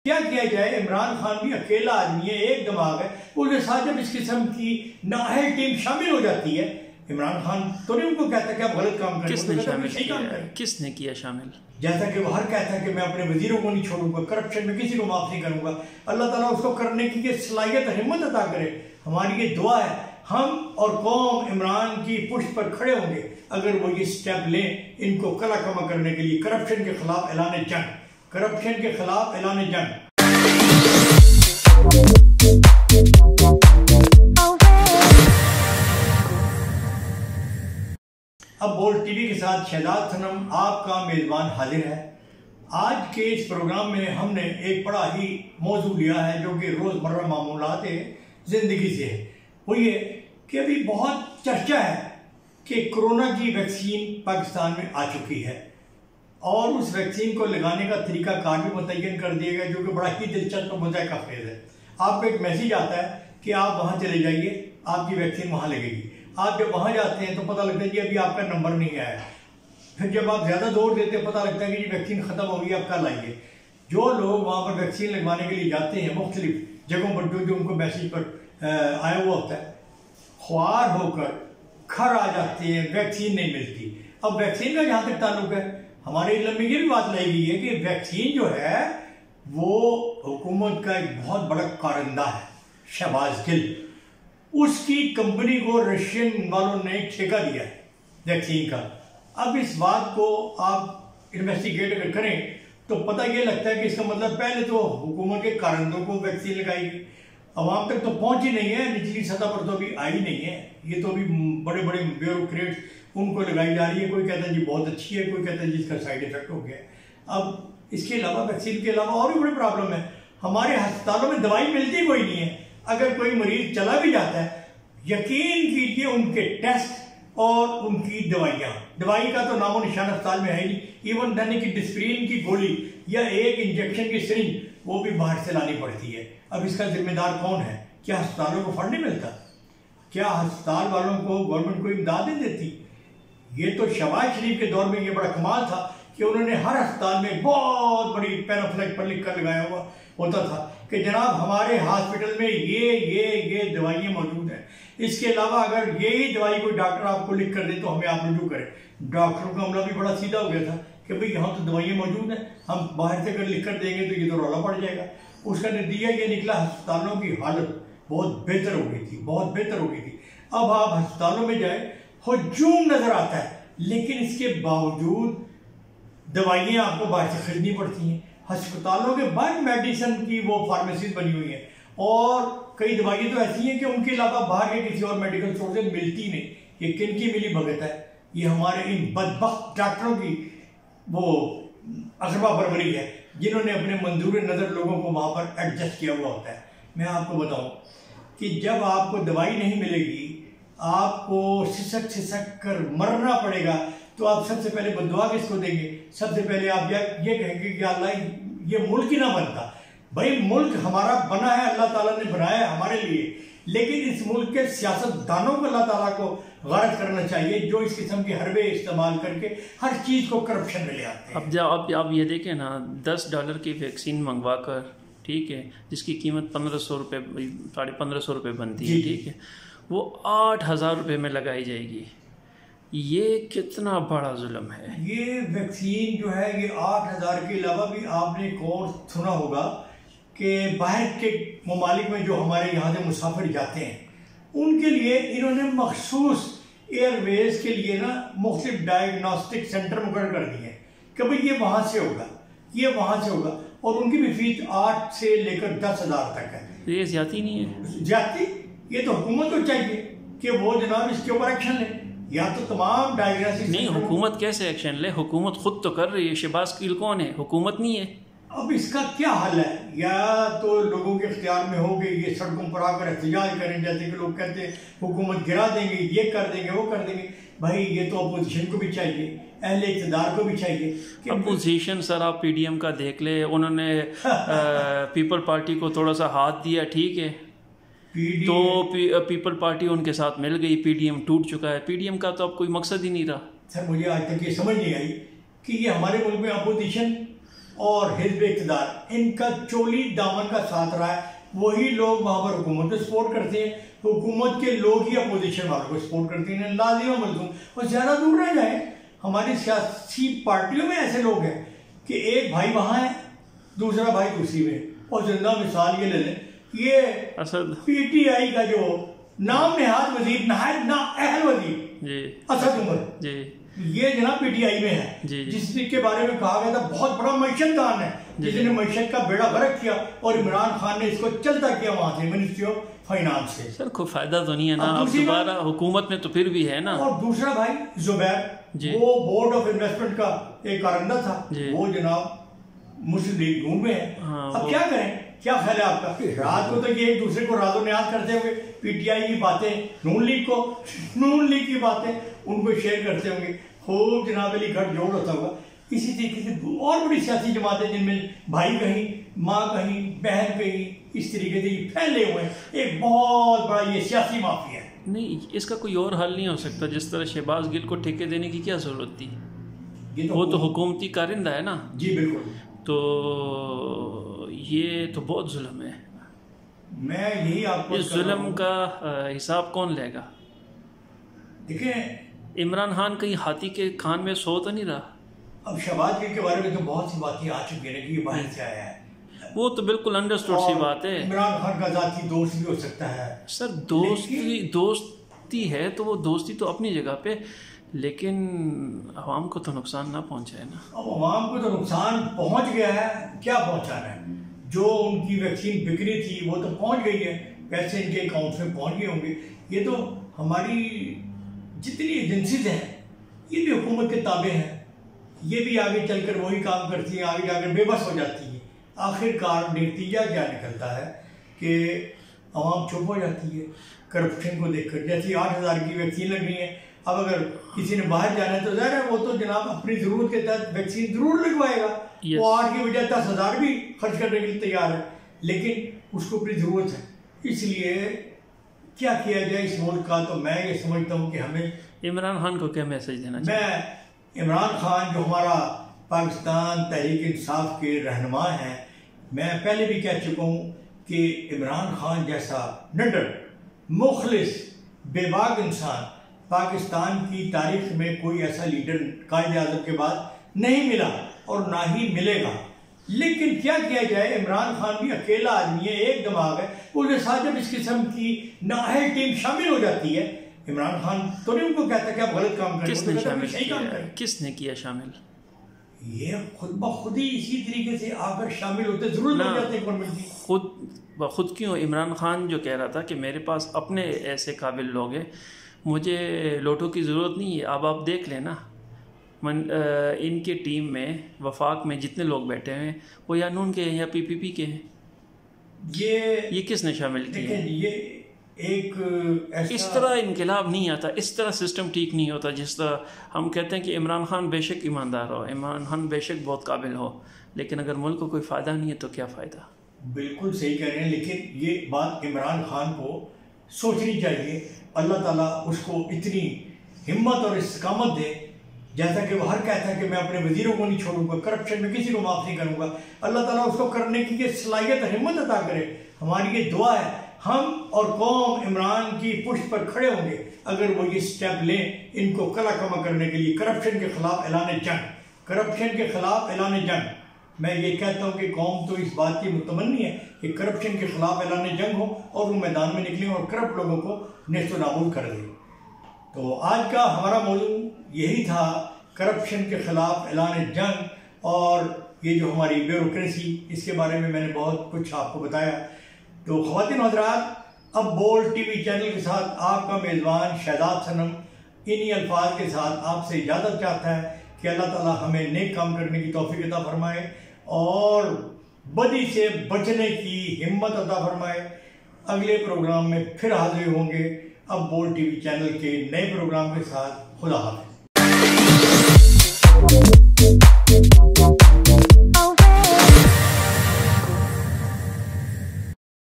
क्या किया जाए? इमरान खान भी अकेला आदमी है, एक दिमाग है, उसके साथ जब इस किस्म की नाअहल टीम शामिल हो जाती है, इमरान खान तो नहीं उनको कहता कि आप गलत काम करें। किसने शामिल किया? किसने किया शामिल? जैसा कि वो हर कहता है कि मैं अपने वजीरों को नहीं छोड़ूंगा, करप्शन में किसी को माफ नहीं करूंगा। अल्लाह ताला उसको करने की ये सलाहियत हिम्मत अता करे। हमारी ये दुआ है, हम और कौम इमरान की पुष्ट पर खड़े होंगे अगर वो ये स्टेप लें इनको कला कमा करने के लिए। करप्शन के खिलाफ ऐलान जंग, करप्शन के खिलाफ ऐलान जंग। अब बोल्ड टीवी के साथ शहजाद सनम आपका मेजबान हाजिर है। आज के इस प्रोग्राम में हमने एक बड़ा ही मौजू लिया है जो कि रोजमर्रा मामूलात जिंदगी से है। वो ये कि अभी बहुत चर्चा है कि कोरोना की वैक्सीन पाकिस्तान में आ चुकी है और उस वैक्सीन को लगाने का तरीका कार भी मुतय्यन कर दिया गया, जो कि बड़ा ही दिलचस्प मुज़ाहिका फेज है। आपको एक मैसेज आता है कि आप वहां चले जाइए, आपकी वैक्सीन वहां लगेगी। आप जब वहां जाते हैं तो पता लगता है कि अभी आपका नंबर नहीं आया। फिर जब आप ज्यादा दौड़ देते हैं पता लगता है कि ये वैक्सीन खत्म हो गई, आप कल आइए। जो लोग वहां पर वैक्सीन लगवाने के लिए जाते हैं मुख्तलिफ जगहों पर, जो उनको मैसेज पर आया हुआ होता है, ख्वार होकर घर आ जाते हैं, वैक्सीन नहीं मिलती। अब वैक्सीन का जहां तक ताल्लुक है, हमारे इल्म में ये भी बात लाई गई है कि वैक्सीन जो है वो हुकूमत का एक बहुत बड़ा कारंदा है, शहबाज गिल। उसकी कंपनी को रशियन वालों ने ठेका दिया है वैक्सीन का। अब इस बात को आप इन्वेस्टिगेट अगर करें तो पता ये लगता है कि इसका मतलब पहले तो हुकूमत के कारंदों को वैक्सीन लगाई, अवाम तक तो पहुंची नहीं है, निचली सतह पर तो अभी आई नहीं है। ये तो अभी बड़े बड़े ब्यूरोक्रेट्स उनको लगाई जा रही है। कोई कहता है जी बहुत अच्छी है, कोई कहता है जी इसका साइड इफेक्ट हो गया। अब इसके अलावा वैक्सीन के अलावा और भी बड़ी प्रॉब्लम है। हमारे अस्पतालों में दवाई मिलती कोई नहीं है। अगर कोई मरीज चला भी जाता है, यकीन कीजिए उनके टेस्ट और उनकी दवाई का तो नामो निशान अस्पताल में है ही नहीं। इवन दैनिक की डिस्प्रिन की गोली या एक इंजेक्शन की सिरिंज वो भी बाहर से लानी पड़ती है। अब इसका जिम्मेदार कौन है? क्या अस्पतालों को फंड नहीं मिलता? क्या अस्पताल वालों को गवर्नमेंट को इमदाद नहीं देती? ये तो शहबाज शरीफ के दौर में ये बड़ा कमाल था कि उन्होंने हर अस्पताल में बहुत बड़ी पैराफ्लेक पर लिख कर लगाया हुआ होता था कि जनाब हमारे हॉस्पिटल में ये दवाइयाँ मौजूद हैं। इसके अलावा अगर यही दवाई कोई डॉक्टर आपको लिख कर दे तो हमें आप रुजू करें। डॉक्टरों का मामला भी बड़ा सीधा हो गया था कि भाई यहाँ तो दवाइयाँ मौजूद हैं, हम बाहर से अगर लिख कर देंगे तो ये तो रौला पड़ जाएगा। उसका नतीजा ये निकला, अस्पतालों की हालत बहुत बेहतर हो गई थी, बहुत बेहतर हो गई थी। अब आप अस्पतालों में जाए, हुजूम नजर आता है, लेकिन इसके बावजूद दवाइयाँ आपको बाहर से खरीदनी पड़ती हैं। अस्पतालों के बाहर मेडिसिन की वो फार्मेसीज बनी हुई हैं और कई दवाइयाँ तो ऐसी हैं कि उनके अलावा बाहर के किसी और मेडिकल स्टोर से मिलती नहीं। ये किन की मिली भगत है? ये हमारे इन बदबख्त डॉक्टरों की वो अकरबा बरबरी है जिन्होंने अपने मंजूर नज़र लोगों को वहाँ पर एडजस्ट किया हुआ होता है। मैं आपको बताऊँ कि जब आपको दवाई नहीं मिलेगी, आपको सिसक कर मरना पड़ेगा, तो आप सबसे पहले बद्दुआ किसको देंगे? सबसे पहले आप ये कहेंगे कि अल्लाह ये मुल्क ही ना बनता। भाई मुल्क हमारा बना है, अल्लाह ताला ने बनाया है हमारे लिए, लेकिन इस मुल्क के सियासतदानों को अल्लाह ताला को गारत करना चाहिए जो इस किस्म के हरबे इस्तेमाल करके हर चीज को करप्शन में ले आते हैं। अब जब आप ये देखें ना, $10 की वैक्सीन मंगवा कर, ठीक है, जिसकी कीमत 1500 रुपये, 1550 रुपये बनती है, ठीक है, वो 8000 रुपये में लगाई जाएगी। ये कितना बड़ा जुल्म है। ये वैक्सीन जो है ये 8000 के अलावा भी आपने एक और सुना होगा कि बाहर के ममालिक में जो हमारे यहाँ से मुसाफिर जाते हैं उनके लिए इन्होंने मखसूस एयरवेज के लिए ना मुख्तलिफ डायग्नोस्टिक सेंटर मुकर्रर कर दिए हैं कि भाई ये वहाँ से होगा, ये वहाँ से होगा, और उनकी भी फीस 8 से लेकर 10,000 तक है। ये ज्यादा नहीं है? ज्यादा ये तो हुकूमत को चाहिए कि वो जनाब इसके ऊपर एक्शन ले, या तो तमाम डायग्नोस्टिक नहीं। हुकूमत कैसे एक्शन ले? हुकूमत खुद तो कर रही है। शहबाज गिल कौन है? हुकूमत नहीं है। अब इसका क्या हल है? या तो लोगों के इख्तियार में हो कि ये सड़कों पर आकर एहतजाज करें, जैसे कि लोग कहते हैं हुकूमत गिरा देंगे, ये कर देंगे, वो कर देंगे। भाई ये तो अपोजिशन को भी चाहिए, अहले इक़्तिदार को भी चाहिए कि अपोजिशन। सर आप PDM का देख ले, उन्होंने पीपल पार्टी को थोड़ा सा हाथ दिया, ठीक है, तो पीपल पार्टी उनके साथ मिल गई, PDM टूट चुका है। PDM का तो अब कोई मकसद ही नहीं रहा। सर मुझे आज तक ये समझ नहीं आई कि ये हमारे मुल्क में अपोजिशन और हिजब इक़्तिदार, इनका चोली दामन का साथ रहा है। वही लोग वहां पर हुकूमत को सपोर्ट करते हैं, हुकूमत के लोग ही अपोजिशन वालों को सपोर्ट करते हैं। लाजिम मजलूम और ज्यादा दूर रह जाए, हमारी सियासी पार्टियों में ऐसे लोग हैं कि एक भाई वहां है, दूसरा भाई दूसरी में। और जिंदा मिसाल ये ले लें, ये PTI का जो नाम नेहाद वजीर, नाअहल वजीर असद उमर, ये जनाब PTI में है, जिसके बारे में कहा गया था बहुत बड़ा मईशतदान है, जिसने मईशत का बेड़ा गर्क किया और इमरान खान ने इसको चलता किया वहां से, मिनिस्ट्री ऑफ फाइनेंस से। सर कोई फायदा तो नहीं है ना, अब दोबारा हुकूमत में तो फिर भी है ना। और दूसरा भाई जुबैर, वो बोर्ड ऑफ इन्वेस्टमेंट का एक कारंदा था, वो जनाब मुस्लिम लीग नून में है। अब क्या करें, क्या ख्याल है आपका? रात को तो ये एक दूसरे को राजो न्याज करते हुए PTI की बातें, नून लीग की बातें उनको शेयर करते होंगे, खूब जनाब अली गठ जोड़ होता होगा। इसी तरीके से और बड़ी सियासी जमातें जिनमें भाई कहीं, माँ कहीं, बहन कहीं, इस तरीके से फैले हुए हैं, एक बहुत बड़ा ये सियासी माफिया है। नहीं, इसका कोई और हल नहीं हो सकता। जिस तरह शहबाज गिल को ठेके देने की क्या जरूरत थी? वो तो हुकूमती कारिंदा है ना। जी बिल्कुल। तो ये तो बहुत जुल्म है। मैं यही आपको, इस जुल्म का हिसाब कौन लेगा? देखिए, इमरान खान कहीं हाथी के खान में सो तो नहीं रहा। अब शहबाज गिल के बारे में तो बहुत सी बातें आ चुकी है कि ये बाहर से आया है, वो तो बिल्कुल अंडरस्टूड सी बात है। इमरान खान का जाती दोस्त भी हो सकता है। सर दोस्ती है तो वो दोस्ती तो अपनी जगह पे, लेकिन अवाम को तो नुकसान ना पहुंचाए ना। अब अवाम को तो नुकसान पहुंच गया है, क्या पहुंचाना है? जो उनकी वैक्सीन बिक्री थी वो तो पहुंच गई है, पैसे इनके अकाउंट में पहुंच गए होंगे। ये तो हमारी जितनी एजेंसीज हैं ये भी हुकूमत के ताबे हैं, ये भी आगे चलकर वही काम करती हैं, आगे जाकर बेबस हो जाती है। आखिरकार नतीजा क्या निकलता है कि अवाम चुप हो जाती है करप्शन को देखकर। जैसे 8,000 की वैक्सीन लग रही है, अब अगर किसी ने बाहर जाना है तो ज़ाहिर है वो तो जनाब अपनी ज़रूरत के तहत वैक्सीन ज़रूर लगवाएगा। वो 8 की बजाय 10,000 भी खर्च करने के लिए तैयार है, लेकिन उसको अपनी ज़रूरत है। इसलिए क्या किया जाए इस मुल्क का, तो मैं ये समझता हूँ कि हमें इमरान खान को क्या मैसेज देना चाहिए? मैं इमरान खान जो हमारा पाकिस्तान तहरीक इंसाफ के रहनुमा हैं, मैं पहले भी कह चुका हूँ कि इमरान खान जैसा निडर, मुखलिस, बेबाक इंसान पाकिस्तान की तारीख में कोई ऐसा लीडर कायद आज़म के बाद नहीं मिला और ना ही मिलेगा। लेकिन क्या किया जाए, इमरान खान भी अकेला आदमी है, एक दिमाग है, उसके साथ जब इस किस्म की नाअहल टीम शामिल हो जाती है, इमरान खान तो नहीं उनको कहता कि आप गलत काम करें, किसने शामिल सही काम करें। किसने किया शामिल? ये खुद ब खुद ही इसी तरीके से आकर शामिल होते जरूर लग जाते हैं। खुद क्यों? इमरान खान जो कह रहा था कि मेरे पास अपने ऐसे काबिल लोग हैं, मुझे लोटों की ज़रूरत नहीं है। अब आप देख लेना, इनके टीम में वफाक में जितने लोग बैठे हैं वो या नून के हैं या PPP के हैं। ये किसने शामिल किया? ये एक ऐसा इस तरह इनकलाब नहीं आता, इस तरह सिस्टम ठीक नहीं होता। जिस तरह हम कहते हैं कि इमरान खान बेशक ईमानदार हो, इमरान खान बेशक बहुत काबिल हो, लेकिन अगर मुल्क को कोई फ़ायदा नहीं है तो क्या फ़ायदा? बिल्कुल सही कह रहे हैं, लेकिन ये बात इमरान खान को सोचनी चाहिए। अल्लाह ताला उसको इतनी हिम्मत और इस्तिकामत दे, जैसा कि वो हर कहता है कि मैं अपने वजीरों को नहीं छोड़ूंगा, करप्शन में किसी को माफ़ नहीं करूंगा। अल्लाह ताला उसको करने की ये सलाहियत और हिम्मत अता करे। हमारी ये दुआ है, हम और कौम इमरान की पुष्ट पर खड़े होंगे अगर वो ये स्टेप लें इनको कला कमा करने के लिए। करप्शन के खिलाफ ऐलान जंग, करप्शन के खिलाफ ऐलान जंग। मैं ये कहता हूँ कि कौम तो इस बात की मुतमन्नी है कि करप्शन के खिलाफ ऐलान जंग हो और वो मैदान में निकलें और करप्ट लोगों को नेस्तो नाबूद कर दें। तो आज का हमारा मौजू यही था, करप्शन के खिलाफ ऐलान जंग और ये जो हमारी ब्यूरोक्रेसी, इसके बारे में मैंने बहुत कुछ आपको बताया। तो ख़वातीन हज़रात, अब बोल्ड TV चैनल के साथ आपका मेज़बान शहजाद सनम इन्हीं अल्फाज के साथ आपसे इजाज़त चाहता है कि अल्लाह ताला हमें नेक काम करने की तौफीक अता फरमाए और बदी से बचने की हिम्मत अता फरमाए। अगले प्रोग्राम में फिर हाजिर होंगे अब बोल्ड TV चैनल के नए प्रोग्राम के साथ। खुदा हाफ़िज़।